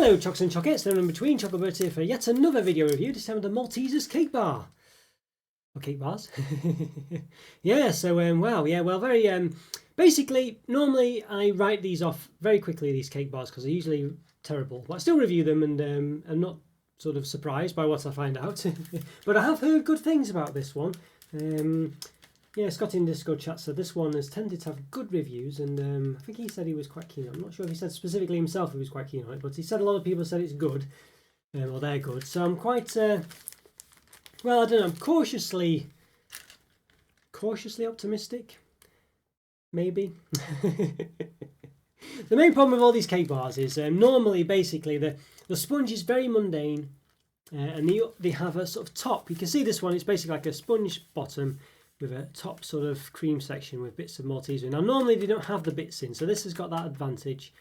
Hello Chocks and Chockettes, they're in between. Roberto here for yet another video review, this time of the Maltesers cake bar. Or cake bars. Yeah, so wow, yeah, well, very basically normally I write these off very quickly, these cake bars, because they're usually terrible. But I still review them, and I'm not sort of surprised by what I find out. But I have heard good things about this one. Yeah, Scott in Discord chat said this one has tended to have good reviews, and I think he said he was quite keen on it. I'm not sure if he said specifically himself he was quite keen on it, but he said a lot of people said it's good, or they're good. So I'm quite, well, I don't know, I'm cautiously optimistic, maybe. The main problem with all these cake bars is normally, basically, the sponge is very mundane, and they have a sort of top. You can see this one, it's basically like a sponge bottom with a top sort of cream section with bits of Malteser in. Now normally they don't have the bits in, so this has got that advantage.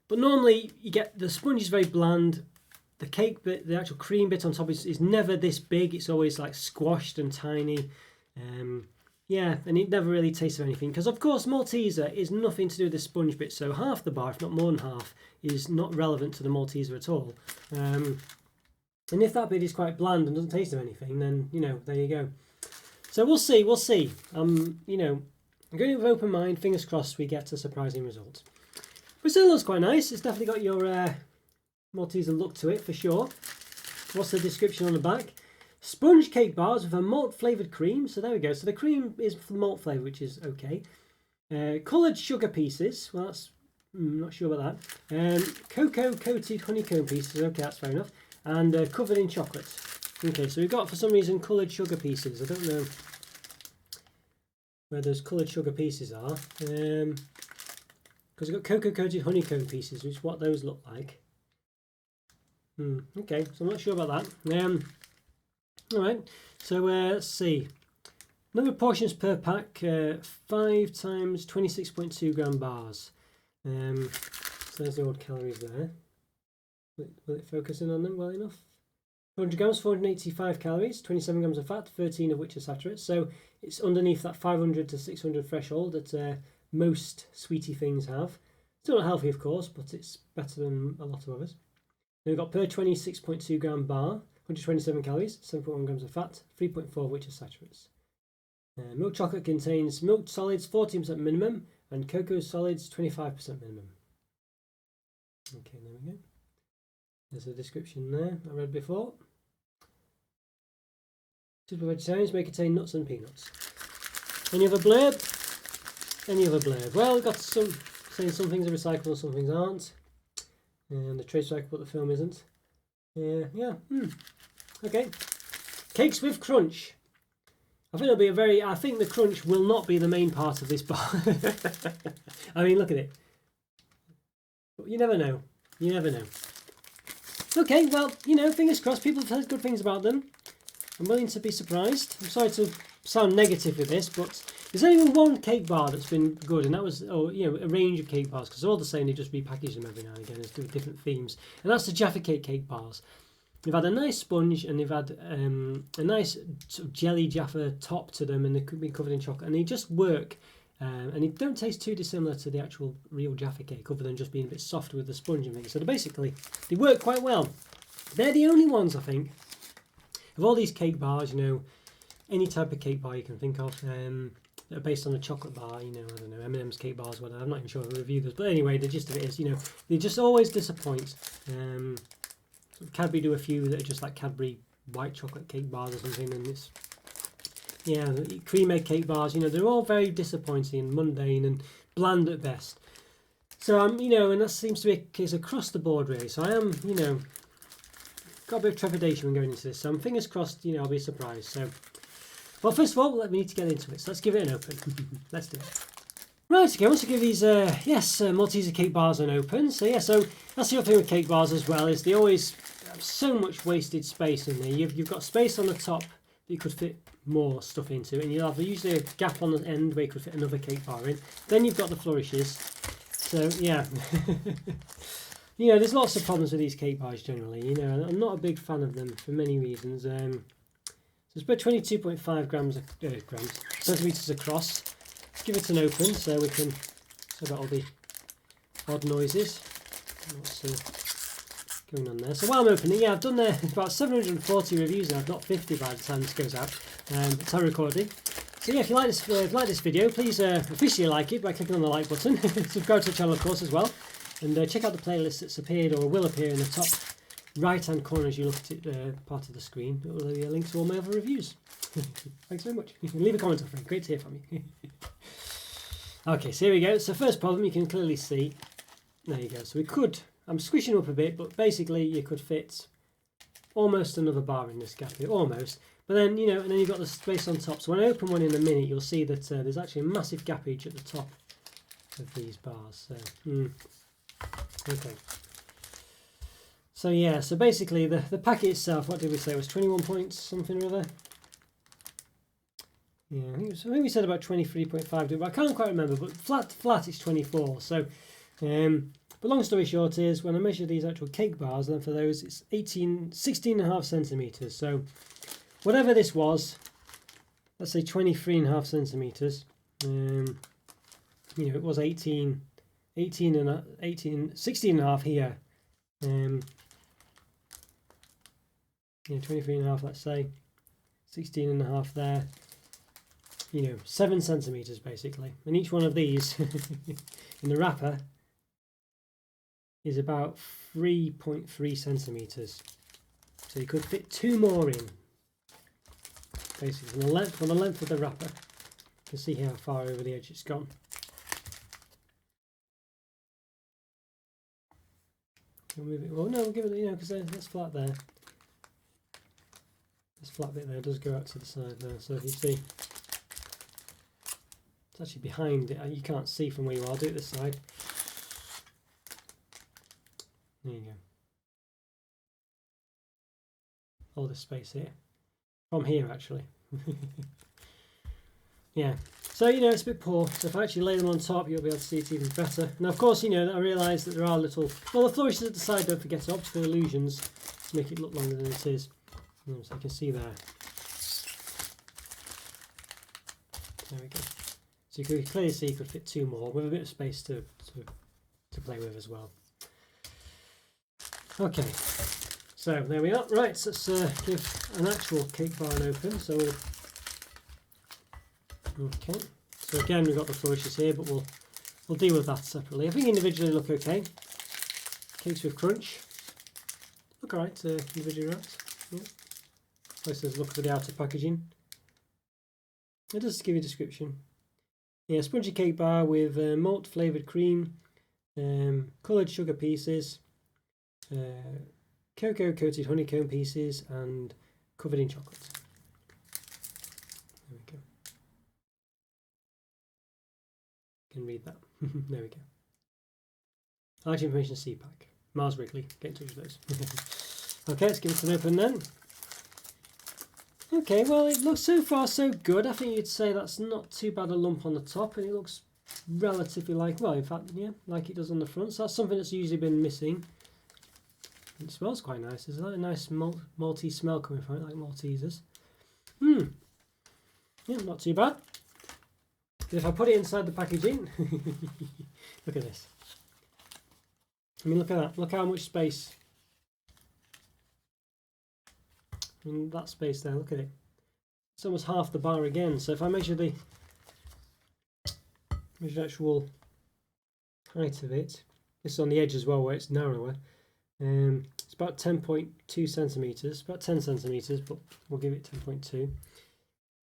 But normally you get, the sponge is very bland, the cake bit, the actual cream bit on top is never this big, it's always like squashed and tiny. Yeah, and it never really tastes of anything, because of course Malteser is nothing to do with the sponge bit, so half the bar, if not more than half, is not relevant to the Malteser at all. And if that bit is quite bland and doesn't taste of anything, then, you know, there you go. So we'll see. You know, I'm going with open mind, fingers crossed we get a surprising result. But it still looks quite nice. It's definitely got your Malteser look to it, for sure. What's the description on the back? Sponge cake bars with a malt flavoured cream. So there we go. So the cream is malt flavour, which is okay. Coloured sugar pieces. Well, that's, not sure about that. Cocoa coated honeycomb pieces. Okay, that's fair enough. And covered in chocolate. Okay, so we've got, for some reason, coloured sugar pieces. I don't know where those coloured sugar pieces are. Because we've got cocoa coated honeycomb pieces, which is what those look like. Okay, so I'm not sure about that. Alright, so let's see. Number of portions per pack, 5 times 26.2 gram bars. So there's the old calories there. Will it focus in on them well enough? 400 grams, 485 calories, 27 grams of fat, 13 of which are saturates. So it's underneath that 500 to 600 threshold that most sweetie things have. Still not healthy, of course, but it's better than a lot of others. Then we've got per 26.2 gram bar, 127 calories, 7.1 grams of fat, 3.4 of which are saturates. Milk chocolate contains milk solids 14% minimum and cocoa solids 25% minimum. Okay, there we go. There's a description there I read before. Super vegetarians may contain nuts and peanuts. Any other blurb? Any other blurb? Well, we've got some saying some things are recyclable, some things aren't. And the trace recyclable, but the film isn't. Yeah. Okay. Cakes with crunch. I think it'll be I think the crunch will not be the main part of this bar. I mean, look at it. But you never know. You never know. Okay, well, you know, fingers crossed, people have said good things about them. I'm willing to be surprised. I'm sorry to sound negative with this, but there's only one cake bar that's been good, and that was, you know, a range of cake bars, because they're all the same, they just repackage them every now and again with different themes. And that's the Jaffa cake bars. They've had a nice sponge, and they've had a nice sort of jelly Jaffa top to them, and they could be covered in chocolate, and they just work. And they don't taste too dissimilar to the actual real Jaffa cake, other than just being a bit softer with the sponge and things. So they work quite well. They're the only ones, I think, of all these cake bars, you know, any type of cake bar you can think of, that are based on a chocolate bar, you know, I don't know, M&M's cake bars, whatever. I'm not even sure if I review this, but anyway, the gist of it is, you know, they just always disappoint. Cadbury do a few that are just like Cadbury white chocolate cake bars or something, and it's, yeah, cream egg cake bars, you know, they're all very disappointing and mundane and bland at best. So, you know, and that seems to be a case across the board, really. So I am, you know, got a bit of trepidation when going into this. So I'm fingers crossed, you know, I'll be surprised. So, well, first of all, we need to get into it. So let's give it an open. Let's do it. Right, okay, I want to give these, Malteser cake bars an open. So, yeah, so that's the other thing with cake bars as well, is they always have so much wasted space in there. You've got space on the top that you could fit more stuff into, and you'll have usually a gap on the end where you could fit another cake bar in. Then you've got the flourishes. So yeah, you know, there's lots of problems with these cake bars generally. You know, I'm not a big fan of them for many reasons. So it's about 22.5 centimeters across. Let's give it an open so we can see about all the odd noises. What's going on there? So while I'm opening, yeah, I've done about 740 reviews now, not 50 by the time this goes out. It's recording. So yeah, if you like this video, please officially like it by clicking on the like button. Subscribe to the channel, of course, as well, and check out the playlist that's appeared or will appear in the top right-hand corner as you look at it, part of the screen. It will be a link to all my other reviews. Thanks very much. You can leave a comment, friend. Great to hear from you. Okay, so here we go. So first problem, you can clearly see. There you go. So I'm squishing up a bit, but basically you could fit almost another bar in this gap here, almost. But then, and then you've got the space on top. So when I open one in a minute, you'll see that there's actually a massive gappage at the top of these bars. So, okay. So yeah, so basically the packet itself, what did we say, it was 21 points something or other? Yeah, I think we said about 23.5, but I can't quite remember, but flat it's 24. So, but long story short is, when I measure these actual cake bars, then for those it's 16.5 centimetres. So whatever this was, let's say 23.5 centimetres, it was 16.5 here. 23.5, let's say, 16.5 there. 7 centimetres basically, and each one of these in the wrapper is about 3.3 centimetres. So you could fit 2 more in, basically, from the length of the wrapper. You can see how far over the edge it's gone. We'll move it. Well, no, we'll give it, because that's flat there. This flat bit there does go out to the side there. So if you see, it's actually behind it. You can't see from where you are. I'll do it this side. There you go. All this space here. From here, actually. Yeah. So, it's a bit poor. So if I actually lay them on top, you'll be able to see it even better. And of course, I realise that there are little... Well, the flourishes at the side, don't forget, are optical illusions to make it look longer than it is. So you can see there. There we go. So you can clearly see you could fit 2 more with a bit of space to play with as well. Okay, so there we are. Right, so let's give an actual cake bar an open. So okay. So again, we've got the flourishes here, but we'll deal with that separately. I think individually look okay. Cakes with crunch. Look alright, individually wrapped. Yeah. Let's look for the outer packaging. It does give you a description. Yeah, spongy cake bar with malt flavoured cream, coloured sugar pieces, cocoa coated honeycomb pieces, and covered in chocolate. There we go. You can read that. There we go. Large information C-pack. Mars Wrigley. Get in touch with those. Okay, let's give it an open then. Okay, well, it looks so far so good. I think you'd say that's not too bad a lump on the top, and it looks relatively well, in fact, yeah, like it does on the front. So that's something that's usually been missing. It smells quite nice. There's a nice malty smell coming from it, like Maltesers. Yeah, not too bad. If I put it inside the packaging, look at this. I mean, look at that. Look how much space. In that space there, look at it. It's almost half the bar again. So if I measure the actual height of it, this is on the edge as well where it's narrower. It's about 10.2 centimetres, about 10 centimetres, but we'll give it 10.2.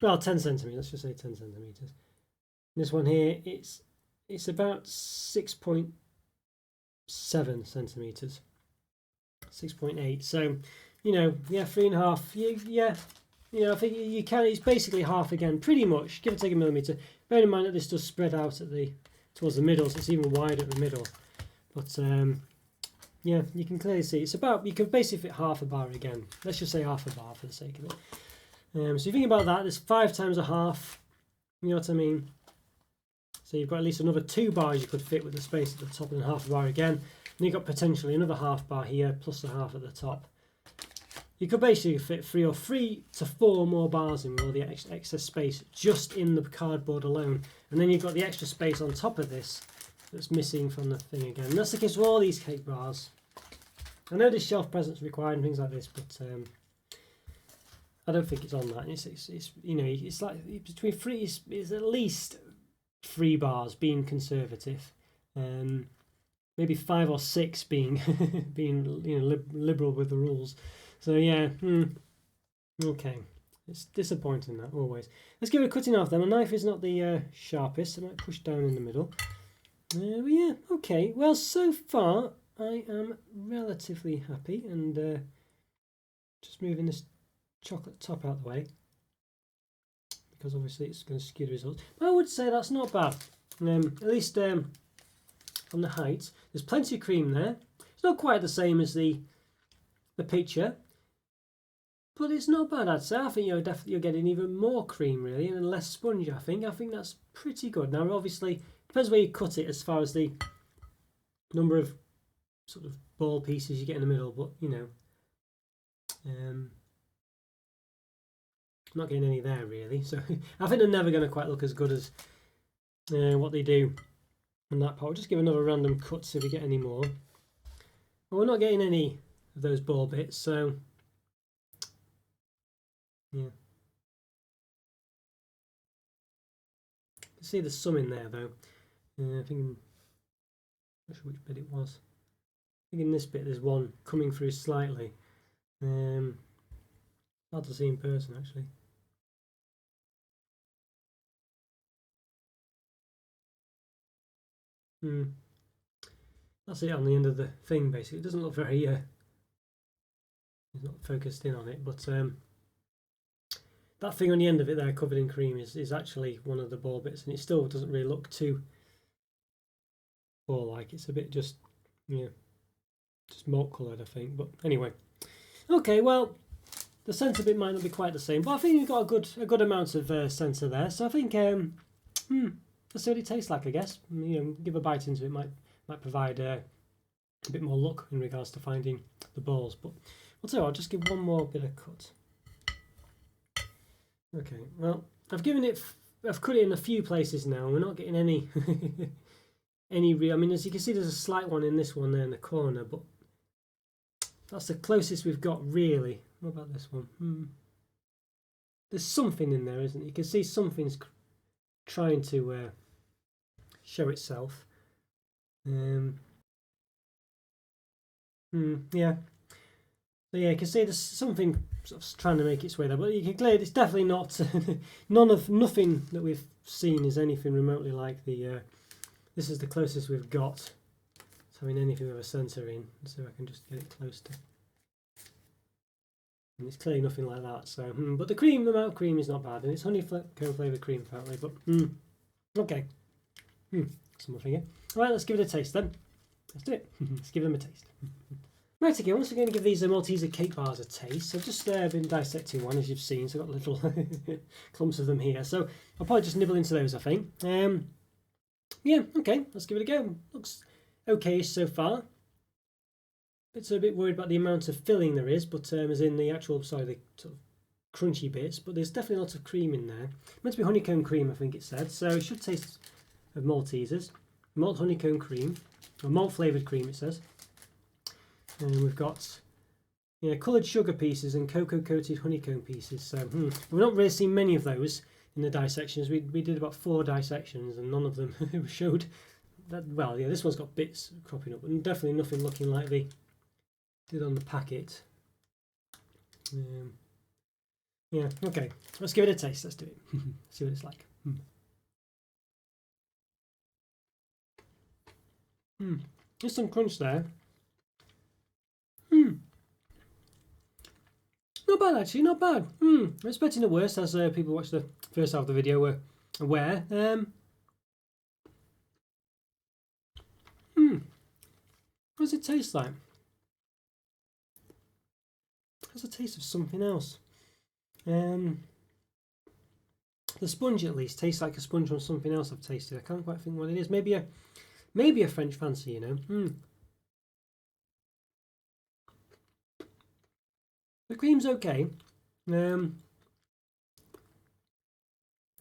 Well, 10 centimetres, let's just say 10 centimetres. This one here, it's about 6.7 centimetres, 6.8. So, yeah, 3.5. Yeah, I think you can. It's basically half again, pretty much, give or take a millimetre. Bear in mind that this does spread out towards the middle, so it's even wider at the middle. But yeah, you can clearly see it's about. You can basically fit half a bar again. Let's just say half a bar for the sake of it. So you think about that. There's 5 times a half. You know what I mean? So you've got at least another 2 bars you could fit with the space at the top and half a bar again. And you've got potentially another half bar here plus the half at the top. You could basically fit 3 to 4 more bars in with all the excess space just in the cardboard alone. And then you've got the extra space on top of this that's missing from the thing again. And that's the case with all these cake bars. I know there's shelf presence required and things like this, but I don't think it's on that. It's you know, it's like between three. It's at least 3 bars being conservative, maybe 5 or 6 being being liberal with the rules. So yeah, okay. It's disappointing that always. Let's give it a cutting off then. My knife is not the sharpest. I might push down in the middle. But yeah, okay. Well, so far I am relatively happy, and just moving this chocolate top out of the way because obviously it's going to skew the results. But I would say that's not bad. At least from the height, there's plenty of cream there. It's not quite the same as the picture, but it's not bad. I'd say. I think you're getting even more cream really, and less sponge. I think that's pretty good. Now obviously depends where you cut it as far as the number of sort of ball pieces you get in the middle, but you know, not getting any there really. So I think they're never going to quite look as good as what they do on that part. We'll just give another random cut see if we get any more. But we're not getting any of those ball bits, so yeah. You can see there's some in there though. I think I'm not sure which bit it was. I think in this bit there's one coming through slightly. Hard to see in person actually. That's it on the end of the thing basically. It doesn't look very it's not focused in on it, but that thing on the end of it there covered in cream is actually one of the ball bits, and it still doesn't really look too ball like. It's a bit just malt coloured I think, but anyway. Okay, well the centre bit might not be quite the same, but I think you've got a good amount of centre there, so I think let's see what it tastes like, I guess. Give a bite into it, might provide a bit more luck in regards to finding the balls. But I'll tell you what, I'll just give one more bit of cut. Okay, well, I've cut it in a few places now, and we're not getting any real. I mean, as you can see, there's a slight one in this one there in the corner, but that's the closest we've got really. What about this one? There's something in there, isn't it? You can see something's trying to show itself. Yeah. So yeah, you can see there's something sort of trying to make its way there, but you can clearly it's definitely not. Nothing that we've seen is anything remotely like the. This is the closest we've got to having anything with a centre in. So I can just get it close to. And it's clearly nothing like that. So, but the amount of cream is not bad, and it's honeycomb flavoured cream apparently. But okay, some finger. All right, let's give it a taste then. Let's do it. Let's give them a taste. Right, okay, I'm also going to give these Malteser cake bars a taste. I've just been dissecting one, as you've seen, so I've got little clumps of them here. So I'll probably just nibble into those, I think. Yeah, okay, let's give it a go. Looks okay so far. It's a bit worried about the amount of filling there is, but as in the actual, the sort of crunchy bits, but there's definitely lots of cream in there. Meant to be honeycomb cream, I think it said, so it should taste of Maltesers. Malt honeycomb cream, or malt flavoured cream, it says. And we've got coloured sugar pieces and cocoa coated honeycomb pieces. So we've not really seen many of those in the dissections. We did about 4 dissections, and none of them showed that. Well, yeah, this one's got bits cropping up, and definitely nothing looking like they did on the packet. Yeah, okay. Let's give it a taste. Let's do it. See what it's like. There's some crunch there. Not bad actually, not bad. I'm expecting the worst, as people watch the first half of the video were aware. What does it taste like? It has a taste of something else. The sponge at least tastes like a sponge from something else I've tasted. I can't quite think what it is. Maybe a French fancy, The cream's okay. There's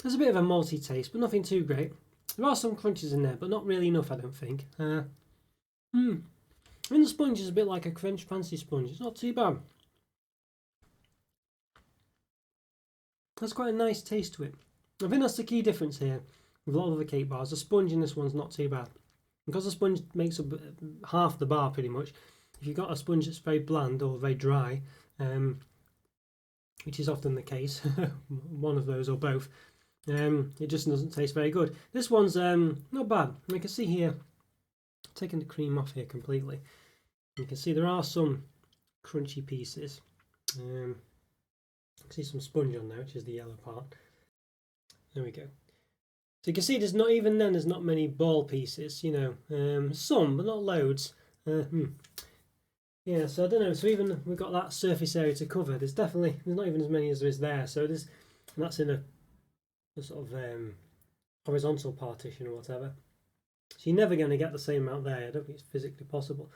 a bit of a malty taste, but nothing too great. There are some crunches in there, but not really enough, I don't think. And the sponge is a bit like a French fancy sponge. It's not too bad. That's quite a nice taste to it. I think that's the key difference here with a lot of the cake bars. The sponge in this one's not too bad. Because the sponge makes up half the bar pretty much. If you've got a sponge that's very bland or very dry, which is often the case, one of those or both, it just doesn't taste very good. This one's not bad. You can see here, taking the cream off here completely, you can see there are some crunchy pieces. You can see some sponge on there, which is the yellow part. There we go. So you can see there's not, even then there's not many ball pieces, you know, some, but not loads. Yeah, so I don't know, so even we've got that surface area to cover, there's not even as many as there is there, so and that's in a sort of horizontal partition or whatever. So you're never going to get the same amount there. I don't think it's physically possible.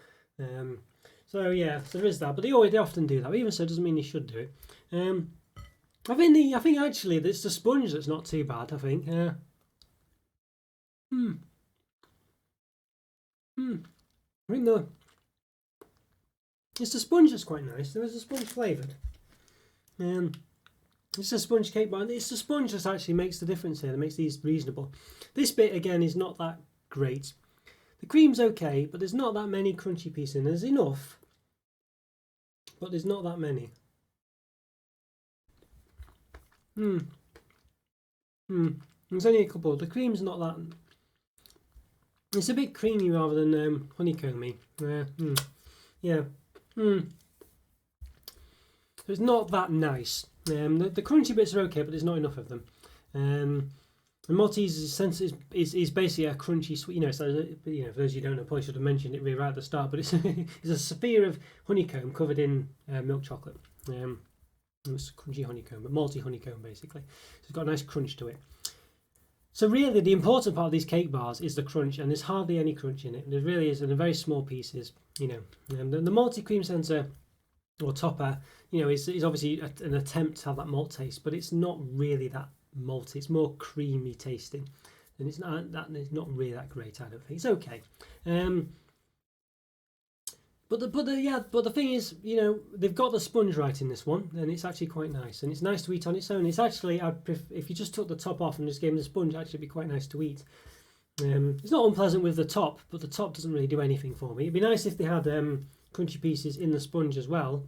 So yeah, so there is that, but they often do that. But even so, it doesn't mean they should do it. I think actually it's the sponge that's not too bad. I think. I think it's the sponge that's quite nice. There is a sponge flavoured. It's a sponge cake, but it's the sponge that actually makes the difference here. That makes these reasonable. This bit again is not that great. The cream's okay, but there's not that many crunchy pieces in. There's enough, but there's not that many. There's only a couple. The cream's not that. It's a bit creamy rather than honeycomby. Yeah. It's not that nice. The crunchy bits are okay, but there's not enough of them. The Maltesers is basically a crunchy sweet. You know, so you know, for those you don't know, I probably should have mentioned it really right at the start. But it's it's a sphere of honeycomb covered in milk chocolate. It's crunchy honeycomb, but malty honeycomb basically. So it's got a nice crunch to it. So really, the important part of these cake bars is the crunch, and there's hardly any crunch in it. There really is, in very small pieces. You know, the malty cream centre or topper, you know, is obviously an attempt to have that malt taste, but it's not really that malty. It's more creamy tasting, and it's not really that great. I don't think it's okay. But the thing is, you know, they've got the sponge right in this one, and it's actually quite nice, and it's nice to eat on its own. It's actually, if you just took the top off and just gave them the sponge, actually it'd be quite nice to eat. It's not unpleasant with the top, but the top doesn't really do anything for me. It'd be nice if they had crunchy pieces in the sponge as well.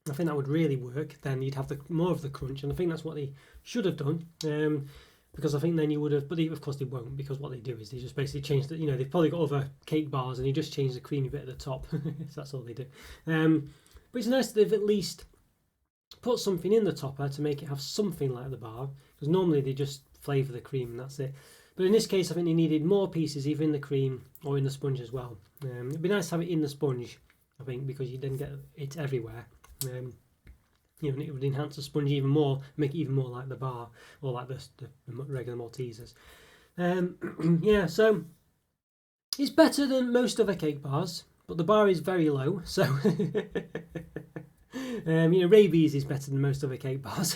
I think that would really work. Then you'd have more of the crunch, and I think that's what they should have done. Because I think then you would have, but of course they won't, because what they do is they just basically change the, you know, they've probably got other cake bars and you just change the creamy bit at the top. So that's all they do. But it's nice that they've at least put something in the topper to make it have something like the bar, because normally they just flavour the cream and that's it. But in this case, I think they needed more pieces either in the cream or in the sponge as well. It'd be nice to have it in the sponge, I think, because you then get it everywhere. You know, and it would enhance the sponge even more, make it even more like the bar or like the regular Maltesers. Yeah, so it's better than most other cake bars, but the bar is very low. So, you know, Rabies is better than most other cake bars.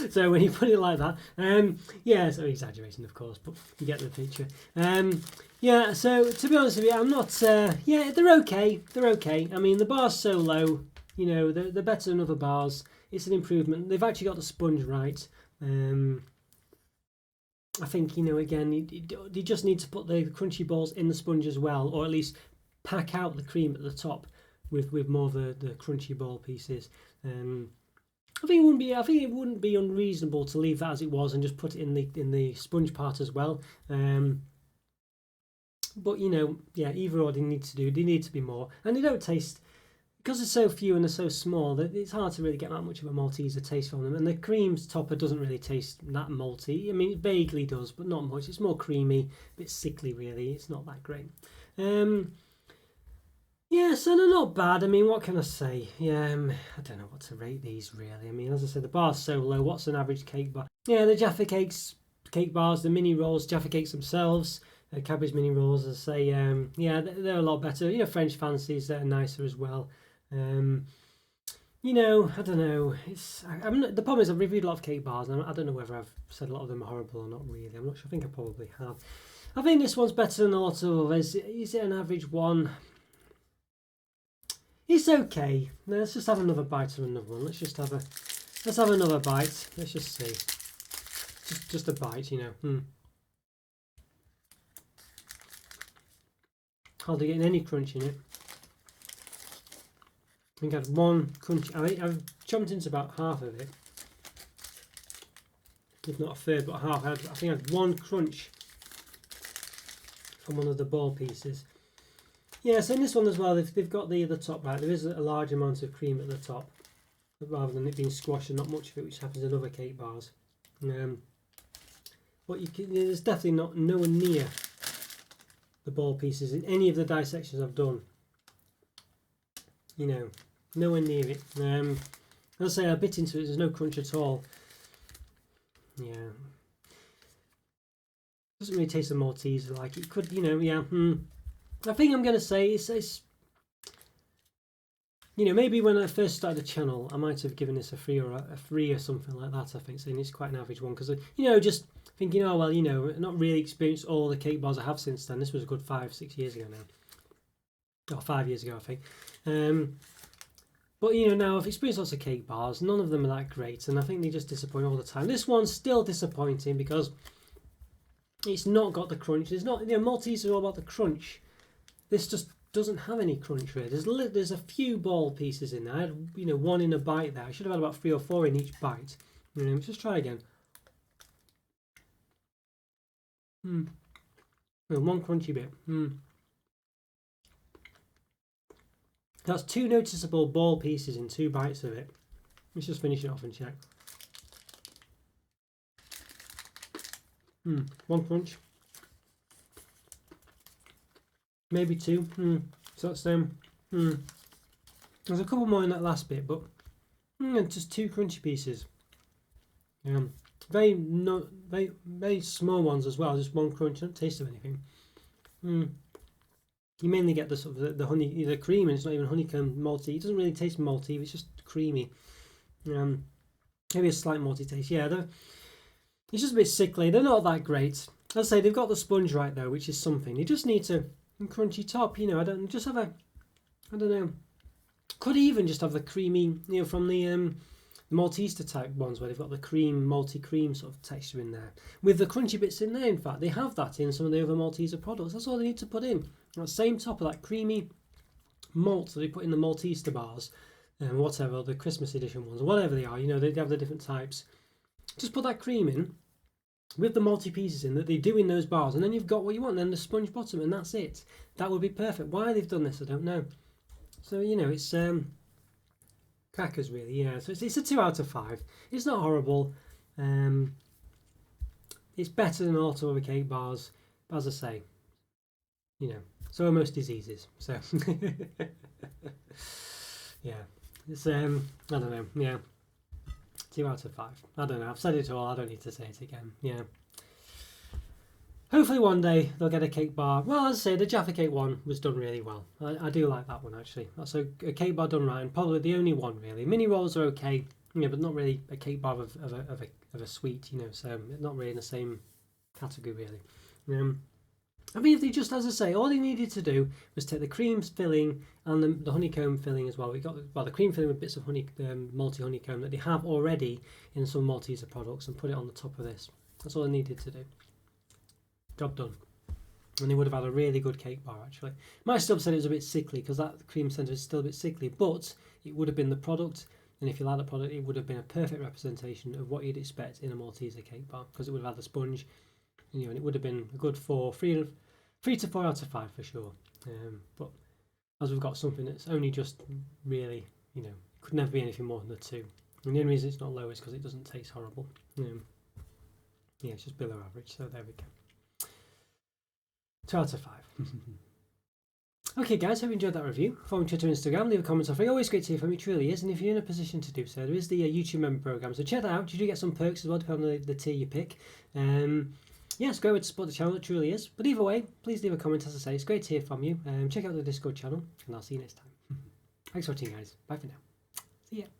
So when you put it like that, yeah, so exaggerating, of course, but you get the picture. Yeah, so to be honest with you, I'm not. Yeah, they're okay. They're okay. I mean, the bar's so low. You know, they're better than other bars. It's an improvement. They've actually got the sponge right. I think, you know, again, you just need to put the crunchy balls in the sponge as well, or at least pack out the cream at the top with more of the crunchy ball pieces. I think it wouldn't be unreasonable to leave that as it was and just put it in the sponge part as well. But you know, yeah, either or they need to be more, and they don't taste. Because they're so few and they're so small, it's hard to really get that much of a Malteser taste from them. And the cream's topper doesn't really taste that malty. I mean, it vaguely does, but not much. It's more creamy, a bit sickly, really. It's not that great. Yeah, so they're not bad. I mean, what can I say? Yeah, I don't know what to rate these, really. I mean, as I said, the bar's so low. What's an average cake bar? Yeah, the Jaffa Cakes, cake bars, the mini rolls, Jaffa Cakes themselves, Cadbury's mini rolls, as I say, yeah, they're a lot better. You know, French fancies, they're nicer as well. You know, I don't know. The problem is I've reviewed a lot of cake bars, and I don't know whether I've said a lot of them are horrible or not. Really, I'm not sure. I think I probably have. I think this one's better than a lot of others. Is it an average one? It's okay. Now, let's just have another bite of another one. Let's have another bite. Let's just see. Just a bite, you know. Hardly getting any crunch in it. I think I had one crunch. I've chomped into about half of it, if not a third, but half. I think I had one crunch from one of the ball pieces. Yeah, so in this one as well, they've got the top right. There is a large amount of cream at the top, rather than it being squashed and not much of it, which happens in other cake bars. But there's definitely nowhere near the ball pieces in any of the dissections I've done. You know, nowhere near it. As I say, I bit into it. There's no crunch at all. Yeah, doesn't really taste the Malteser like it could. You know, yeah. I think I'm gonna say it's. You know, maybe when I first started the channel, I might have given this a 3 or something like that. I think, saying it's quite an average one because you know, just thinking, oh well, you know, not really experienced all the cake bars I have since then. This was a good 5-6 years ago now, or 5 years ago, I think. But you know, now I've experienced lots of cake bars. None of them are that great, and I think they just disappoint all the time. This one's still disappointing because it's not got the crunch. There's not, you know, Maltesers are all about the crunch. This just doesn't have any crunch really. There's a few ball pieces in there. I had, you know, one in a bite there. I should have had about 3 or 4 in each bite. You know, let's just try again. And one crunchy bit. That's 2 noticeable ball pieces in 2 bites of it. Let's just finish it off and check. 1 crunch. Maybe 2. So that's there's a couple more in that last bit, but just 2 crunchy pieces. Very small ones as well. Just 1 crunch. Don't taste of anything. You mainly get the sort of the honey, the cream, and it's not even honeycomb malty. It doesn't really taste malty. It's just creamy. Maybe a slight malty taste. Yeah, it's just a bit sickly. They're not that great. As I say, they've got the sponge right though, which is something. You just need to crunchy top. You know, I don't know. Could even just have the creamy, you know, from the Malteser type ones where they've got the cream, malty cream sort of texture in there. With the crunchy bits in there, in fact, they have that in some of the other Malteser products. That's all they need to put in. That same top of that creamy malt that they put in the Malteser bars, and whatever, the Christmas edition ones, whatever they are, you know, they have the different types. Just put that cream in with the malty pieces in that they do in those bars, and then you've got what you want, and then the sponge bottom, and that's it. That would be perfect. Why they've done this, I don't know. So, you know, it's crackers really, yeah. So it's a 2 out of 5. It's not horrible. It's better than a lot of other cake bars, but as I say, you know, so are most diseases. So yeah, it's I don't know, yeah, 2 out of 5. I don't know. I've said it all. I don't need to say it again. Yeah. Hopefully one day they'll get a cake bar. Well, as I say, the Jaffa Cake one was done really well. I do like that one actually. That's a cake bar done right, and probably the only one really. Mini rolls are okay, yeah, but not really a cake bar of a sweet, you know. So not really in the same category really. I mean, if they just, as I say, all they needed to do was take the cream filling and the honeycomb filling as well. We got the cream filling with bits of malty honeycomb that they have already in some Malteser products, and put it on the top of this. That's all they needed to do. Job done. And they would have had a really good cake bar actually. Might still have said it was a bit sickly because that cream centre is still a bit sickly, but it would have been the product, and if you like the product, it would have been a perfect representation of what you'd expect in a Malteser cake bar, because it would have had the sponge, you know, and it would have been a good 3 to 4 out of 5 for sure. But as we've got something that's only just really, you know, could never be anything more than the 2. And the only reason it's not low is because it doesn't taste horrible. Yeah, it's just below average, so there we go. 2 out of 5. Okay guys, hope you enjoyed that review. Follow me on Twitter and Instagram, leave a comment off. Always great to hear from you, it truly is. And if you're in a position to do so, there is the YouTube member program, so check that out. You do get some perks as well depending on the tier you pick. Yes, go over to support the channel, it truly is. But either way, please leave a comment. As I say, it's great to hear from you. Check out the Discord channel, and I'll see you next time. Thanks for watching guys, bye for now. See ya.